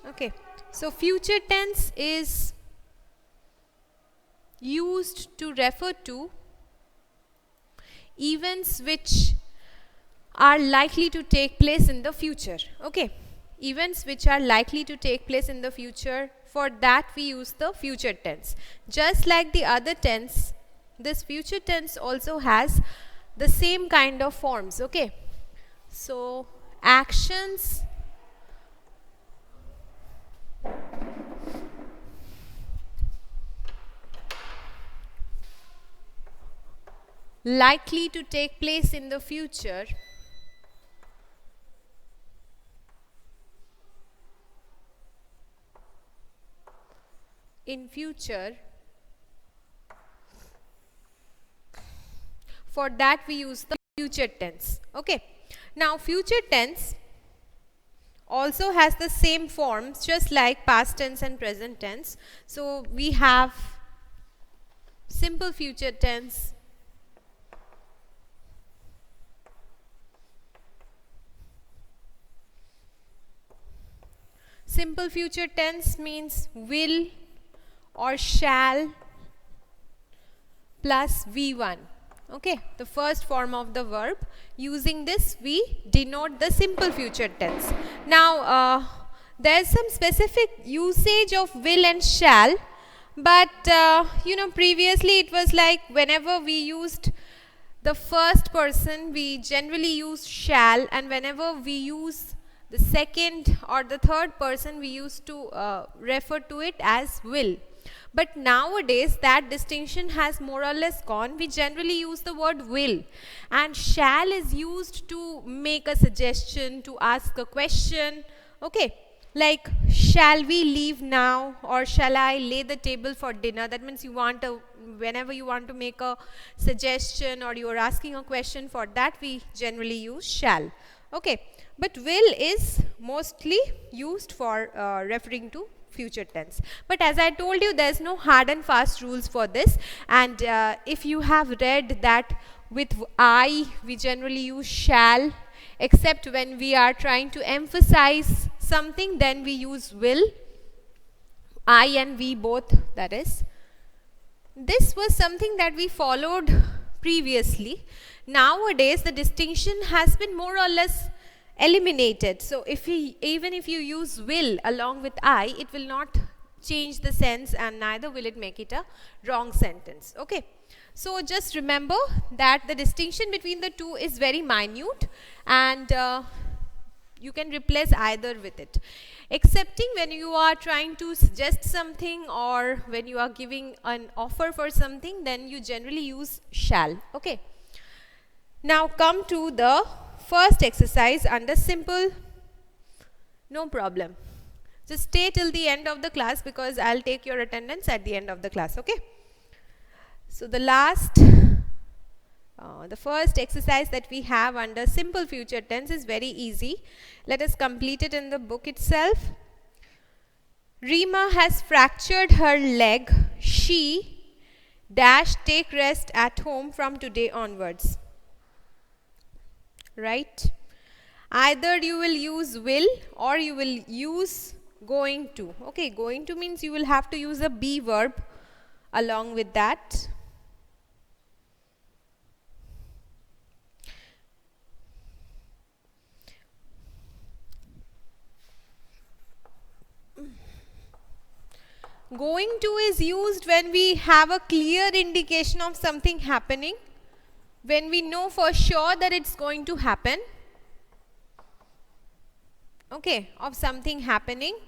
Okay, so future tense is used to refer to events which are likely to take place in the future. Okay, events which are likely to take place in the future, for that we use the future tense. Just like the other tense, this future tense also has the same kind of forms. Okay, so actions likely to take place in the future in future, for that we use the future tense. Okay, now future tense also has the same forms just like past tense and present tense. So we have simple future tense, simple future tense means will or shall plus V1. Okay, the first form of the verb. Using this we denote the simple future tense. Now there's some specific usage of will and shall, but previously it was like whenever we used the first person we generally use shall, and whenever we use the second or the third person we used to refer to it as will. But nowadays that distinction has more or less gone. We generally use the word will, and shall is used to make a suggestion, to ask a question. Okay, like shall we leave now, or shall I lay the table for dinner? That means you want a, whenever you want to make a suggestion or you are asking a question, for that we generally use shall. Okay, but will is mostly used for referring to future tense. But as I told you, there's no hard and fast rules for this, and if you have read that with I we generally use shall, except when we are trying to emphasize something, then we use will. I and we both, that is. This was something that we followed previously. Nowadays the distinction has been more or less eliminated. So if we, even if you use will along with I, it will not change the sense, and neither will it make it a wrong sentence. Okay, so just remember that the distinction between the two is very minute, and you can replace either with it, excepting when you are trying to suggest something or when you are giving an offer for something, then you generally use shall. Okay, now come to the first exercise under simple. No problem, just stay till the end of the class because I'll take your attendance at the end of the class. Okay, so the first exercise that we have under simple future tense is very easy. Let us complete it in the book itself. Rima has fractured her leg. She dash take rest at home from today onwards. Right? Either you will use will or you will use going to. Okay, going to means you will have to use a be verb along with that. Going to is used when we have a clear indication of something happening, when we know for sure that it's going to happen. Okay, of something happening.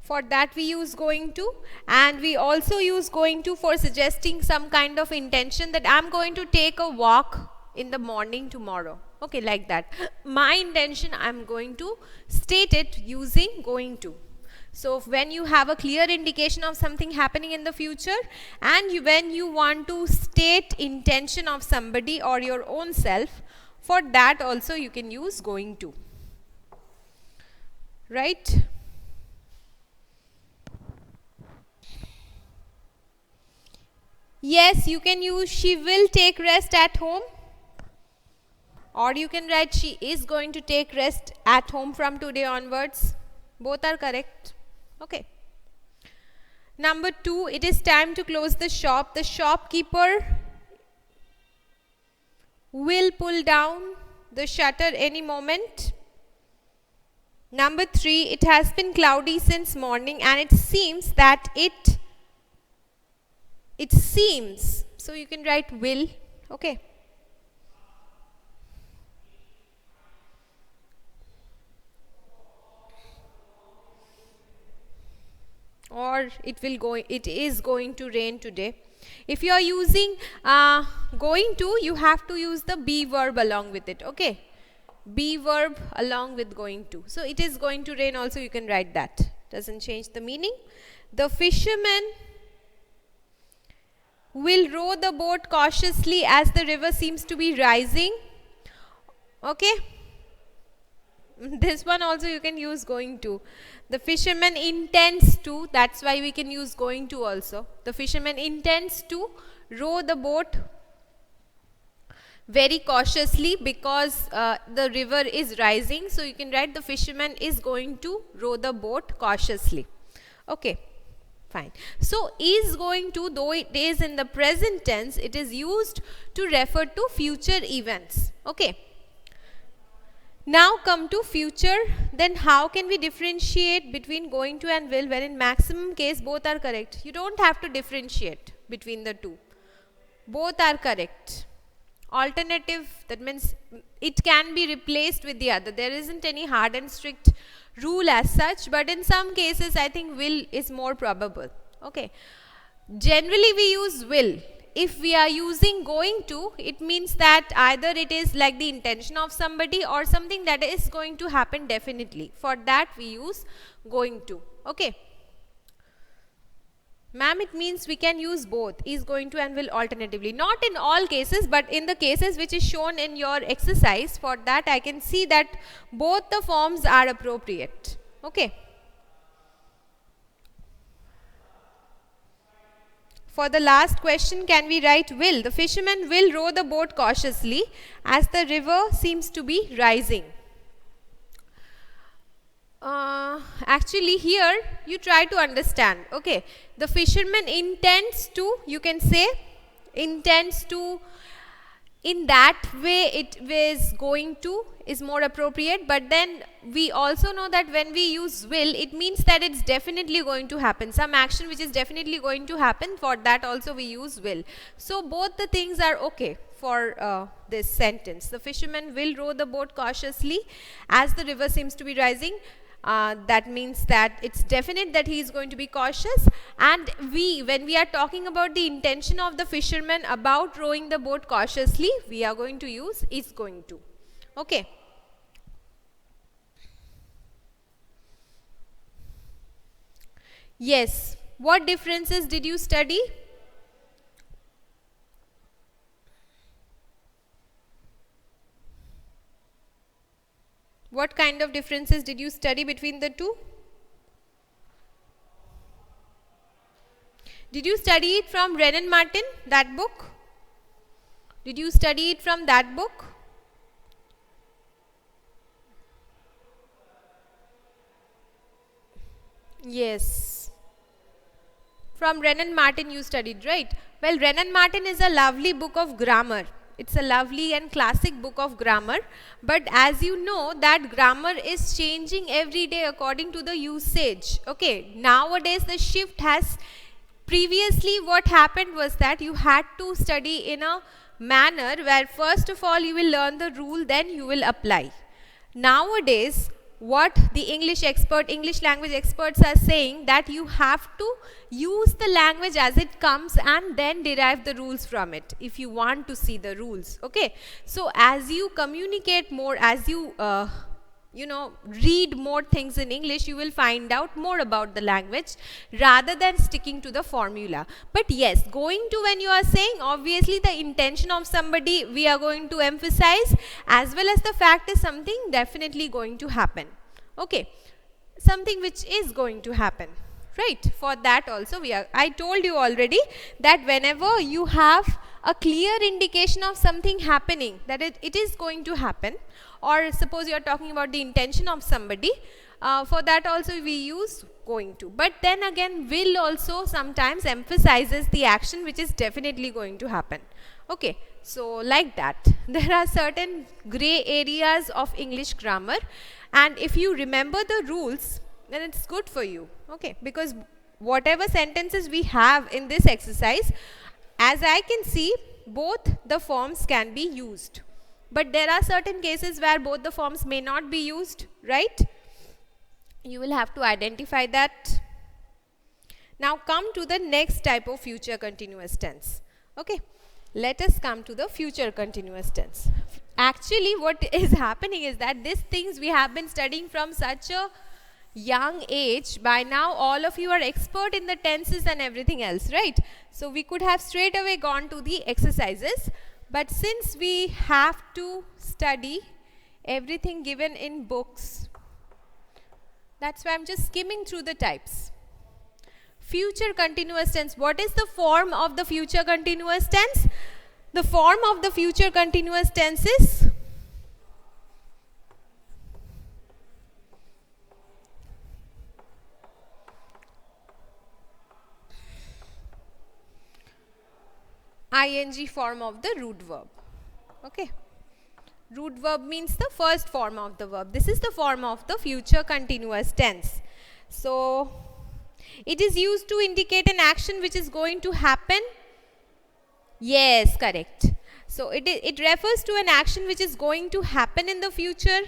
For that we use going to, and we also use going to for suggesting some kind of intention that I'm going to take a walk in the morning tomorrow. Okay, like that. My intention, I'm going to state it using going to. So when you have a clear indication of something happening in the future, and when you want to state intention of somebody or your own self, for that also you can use going to. Right? Yes, you can use she will take rest at home, or you can write she is going to take rest at home from today onwards. Both are correct. Okay. Number 2, it is time to close the shop. The shopkeeper will pull down the shutter any moment. Number 3, it has been cloudy since morning and it seems that it seems. So you can write will. Okay. Or it is going to rain today. If you are using going to, you have to use the be verb along with it. Okay. Be verb along with going to. So it is going to rain also, you can write that. Doesn't change the meaning. The fisherman will row the boat cautiously as the river seems to be rising. Okay. This one also you can use going to. The fisherman intends to, that's why we can use going to also. The fisherman intends to row the boat very cautiously because the river is rising. So you can write the fisherman is going to row the boat cautiously. Okay, fine. So is going to, though it is in the present tense, it is used to refer to future events. Okay. Now come to future. Then how can we differentiate between going to and will when in maximum case both are correct? You don't have to differentiate between the two. Both are correct. Alternative, that means it can be replaced with the other. There isn't any hard and strict rule as such, but in some cases I think will is more probable. Okay. Generally we use will. If we are using going to, it means that either it is like the intention of somebody or something that is going to happen definitely. For that we use going to. Okay. Ma'am, it means we can use both, is going to and will alternatively. Not in all cases, but in the cases which is shown in your exercise, for that I can see that both the forms are appropriate. Okay. For the last question, can we write will? The fisherman will row the boat cautiously as the river seems to be rising. Actually here you try to understand. Okay, the fisherman intends to, you can say intends to, in that way it is going to is more appropriate, but then we also know that when we use will, it means that it's definitely going to happen. Some action which is definitely going to happen, for that also we use will. So both the things are okay for this sentence. The fisherman will row the boat cautiously as the river seems to be rising. That means that it's definite that he is going to be cautious, and when we are talking about the intention of the fisherman about rowing the boat cautiously, we are going to use is going to. Okay. Yes. What differences did you study? What kind of differences did you study between the two? Did you study it from Wren and Martin, that book? Did you study it from that book? Yes. From Wren and Martin you studied, right? Well, Wren and Martin is a lovely book of grammar. It's a lovely and classic book of grammar, but as you know that grammar is changing every day according to the usage. Okay, nowadays the shift has, previously what happened was that you had to study in a manner where first of all you will learn the rule, then you will apply. Nowadays what the English language experts are saying, that you have to use the language as it comes and then derive the rules from it if you want to see the rules. Okay, so as you communicate more, as you read more things in English, you will find out more about the language rather than sticking to the formula. But yes, going to, when you are saying, obviously the intention of somebody we are going to emphasize, as well as the fact is something definitely going to happen. Okay, something which is going to happen. right? For that also I told you already that whenever you have a clear indication of something happening, that it is going to happen, or suppose you are talking about the intention of somebody, for that also we use going to. But then again, will also sometimes emphasizes the action which is definitely going to happen. Okay, so like that. There are certain gray areas of English grammar, and if you remember the rules, then it's good for you. Okay, because whatever sentences we have in this exercise, as I can see, both the forms can be used. But there are certain cases where both the forms may not be used, right? You will have to identify that. Now come to the next type of future continuous tense. Okay, let us come to the future continuous tense. Actually, what is happening is that these things we have been studying from such a young age. By now all of you are expert in the tenses and everything else, right? So we could have straight away gone to the exercises, but since we have to study everything given in books, that's why I'm just skimming through the types. Future continuous tense. What is the form of the future continuous tense? The form of the future continuous tense is ing form of the root verb. Okay, root verb means the first form of the verb. This is the form of the future continuous tense. So it is used to indicate an action which is going to happen. Yes, correct. So it refers to an action which is going to happen in the future.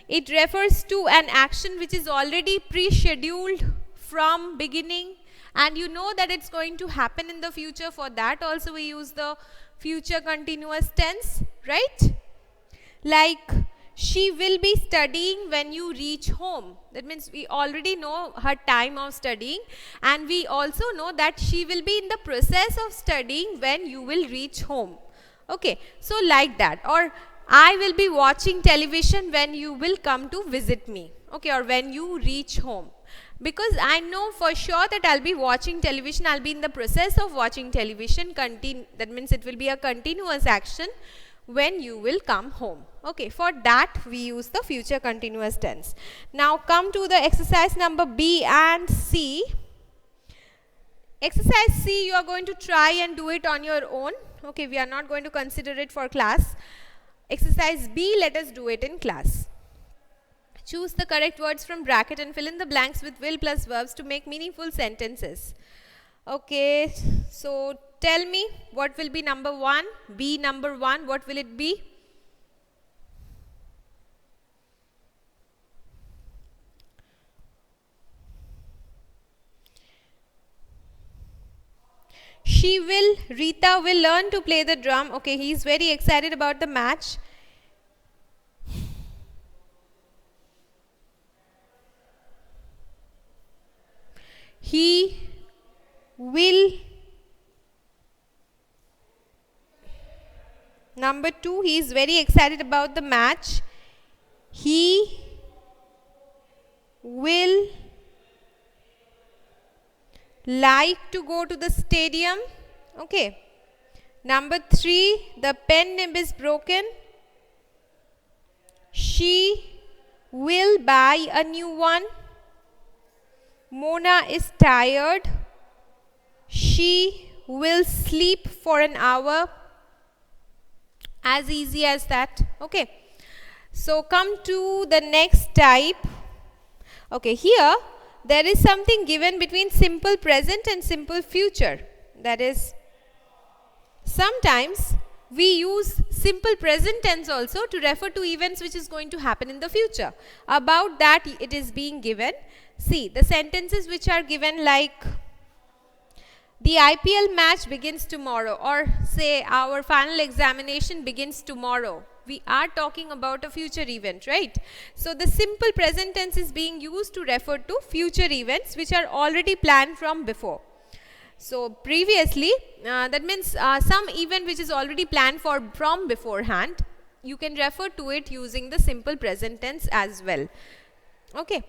It refers to an action which is already pre-scheduled from beginning, and you know that it's going to happen in the future. For that also we use the future continuous tense, right? Like, she will be studying when you reach home. That means we already know her time of studying, and we also know that she will be in the process of studying when you will reach home. Okay, so like that. Or I will be watching television when you will come to visit me. Okay, or when you reach home. Because I know for sure that I'll be watching television, I'll be in the process of watching television. That means it will be a continuous action when you will come home. Okay, for that we use the future continuous tense. Now come to the exercise number B and C. Exercise C, you are going to try and do it on your own. Okay, we are not going to consider it for class. Exercise B, let us do it in class. Choose the correct words from bracket and fill in the blanks with will plus verbs to make meaningful sentences. Okay, so tell me what will be number 1, B number 1, what will it be? Rita will learn to play the drum. Okay, he is very excited about the match. He will. Number 2, he is very excited about the match. He will like to go to the stadium. Okay. Number 3, the pen nib is broken. She will buy a new one. Mona is tired. She will sleep for an hour. As easy as that. Okay. So come to the next type. Okay, here there is something given between simple present and simple future. That is, sometimes we use simple present tense also to refer to events which is going to happen in the future. About that it is being given. See, the sentences which are given like, the IPL match begins tomorrow, or say our final examination begins tomorrow. We are talking about a future event, right? So the simple present tense is being used to refer to future events which are already planned from before. So previously, that means some event which is already planned from beforehand, you can refer to it using the simple present tense as well. Okay.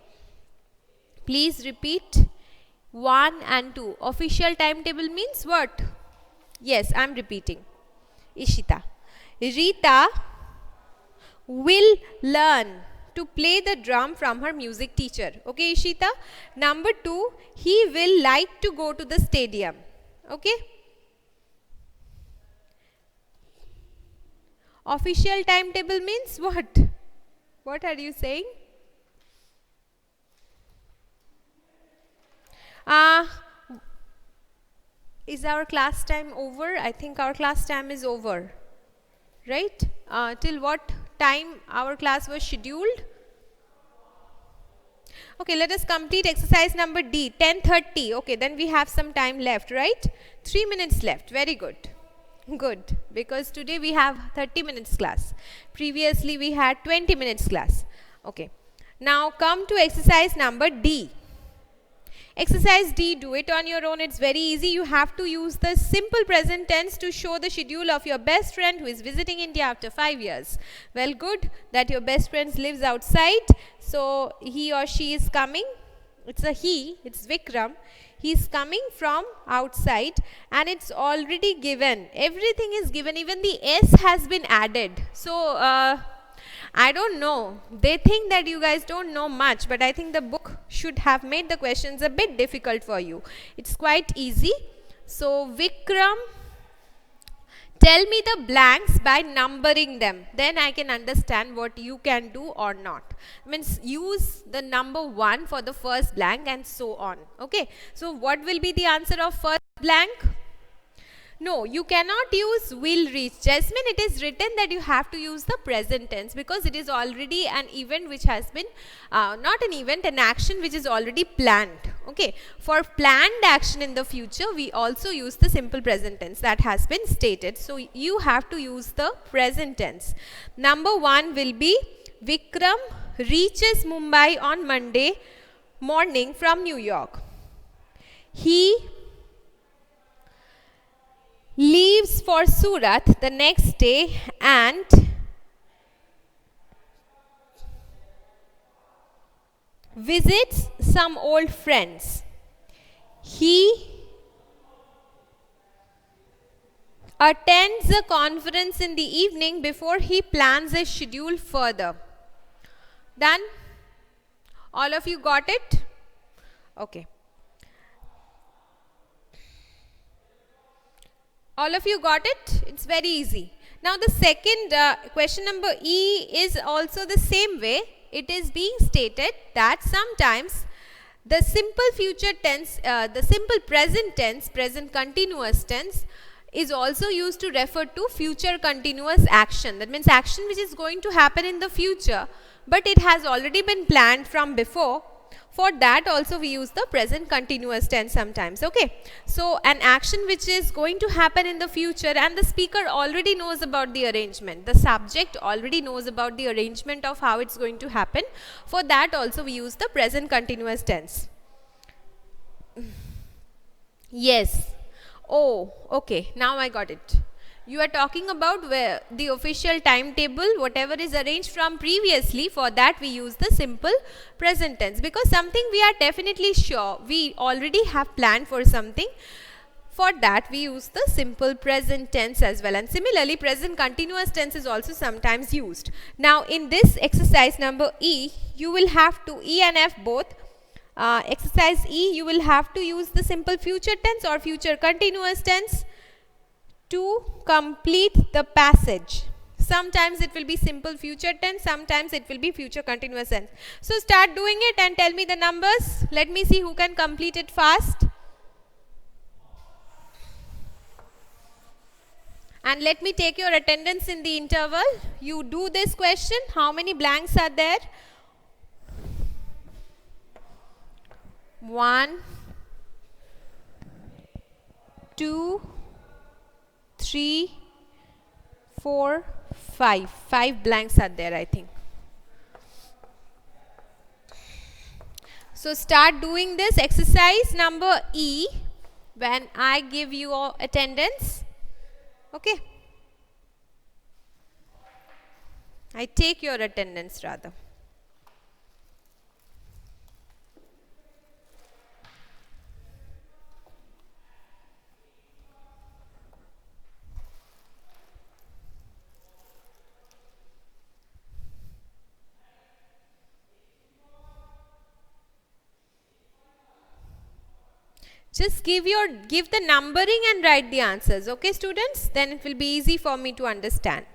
Please repeat. 1 and 2. Official timetable means what? Yes, I am repeating. Ishita. Rita will learn to play the drum from her music teacher. Okay, Ishita. Number 2, he will like to go to the stadium. Okay. Official timetable means what? What are you saying? Is our class time over? I think our class time is over. Right? Till what time our class was scheduled? Okay, let us complete exercise number D, 10:30. Okay, then we have some time left, right? 3 minutes left. Very good. Good, because today we have 30 minutes class. Previously we had 20 minutes class. Okay. Now come to exercise number D. Exercise D, do it on your own. It's very easy. You have to use the simple present tense to show the schedule of your best friend who is visiting India after 5 years. Well, good that your best friend lives outside. So he or she is coming. It's a he. It's Vikram. He's coming from outside and it's already given. Everything is given. Even the S has been added. So, I don't know. They think that you guys don't know much, but I think the book should have made the questions a bit difficult for you. It's quite easy. So, Vikram, tell me the blanks by numbering them. Then I can understand what you can do or not. Means use the number 1 for the first blank and so on. Okay. So, what will be the answer of first blank? No, you cannot use will reach. Jasmine, it is written that you have to use the present tense because it is already an event which has been, not an event, an action which is already planned. Okay. For planned action in the future, we also use the simple present tense that has been stated. So, you have to use the present tense. Number 1 will be Vikram reaches Mumbai on Monday morning from New York. He leaves for Surat the next day and visits some old friends. He attends a conference in the evening before he plans a schedule further. Done? All of you got it? Okay. All of you got it? It's very easy. Now the second question number E is also the same way. It is being stated that sometimes the simple future tense, the simple present tense, present continuous tense is also used to refer to future continuous action. That means action which is going to happen in the future, but it has already been planned from before. For that also we use the present continuous tense sometimes. Okay. So, an action which is going to happen in the future and the speaker already knows about the arrangement. The subject already knows about the arrangement of how it's going to happen. For that also we use the present continuous tense. Yes. Oh, okay. Now I got it. You are talking about where the official timetable, whatever is arranged from previously. For that we use the simple present tense because something we are definitely sure, we already have planned for something. For that we use the simple present tense as well, and similarly present continuous tense is also sometimes used. Now in this exercise number E, you will have to, E and F both, exercise E, you will have to use the simple future tense or future continuous tense to complete the passage. Sometimes it will be simple future tense, sometimes it will be future continuous tense. So start doing it and tell me the numbers. Let me see who can complete it fast. And let me take your attendance in the interval. You do this question. How many blanks are there? 1, 2, 3, 4, 5. 5 blanks are there, I think. So start doing this exercise number E when I give you all attendance. Okay. I take your attendance rather. Just give the numbering and write the answers. Okay, students? Then it will be easy for me to understand.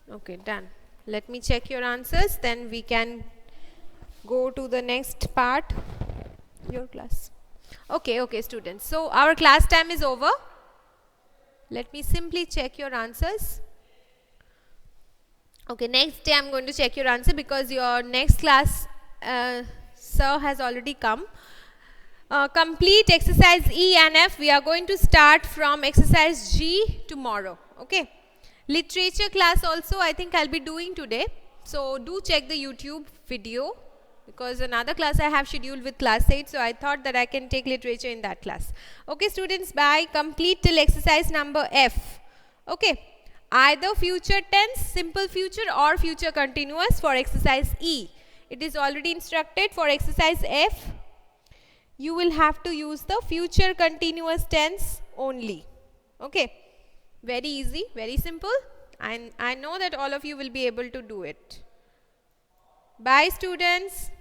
Okay, done. Let me check your answers, then we can go to the next part. Your class. Okay, students. So our class time is over. Let me simply check your answers. Okay, next day I'm going to check your answer because your next class, sir has already come. Complete exercise E and F. We are going to start from exercise G tomorrow. Okay. Literature class also I think I'll be doing today. So do check the YouTube video because another class I have scheduled with class 8. So I thought that I can take literature in that class. Okay, students, bye. Complete till exercise number F. Okay. Either future tense, simple future or future continuous for exercise E. It is already instructed for exercise F. You will have to use the future continuous tense only. Okay. Very easy, very simple. And I know that all of you will be able to do it. Bye, students.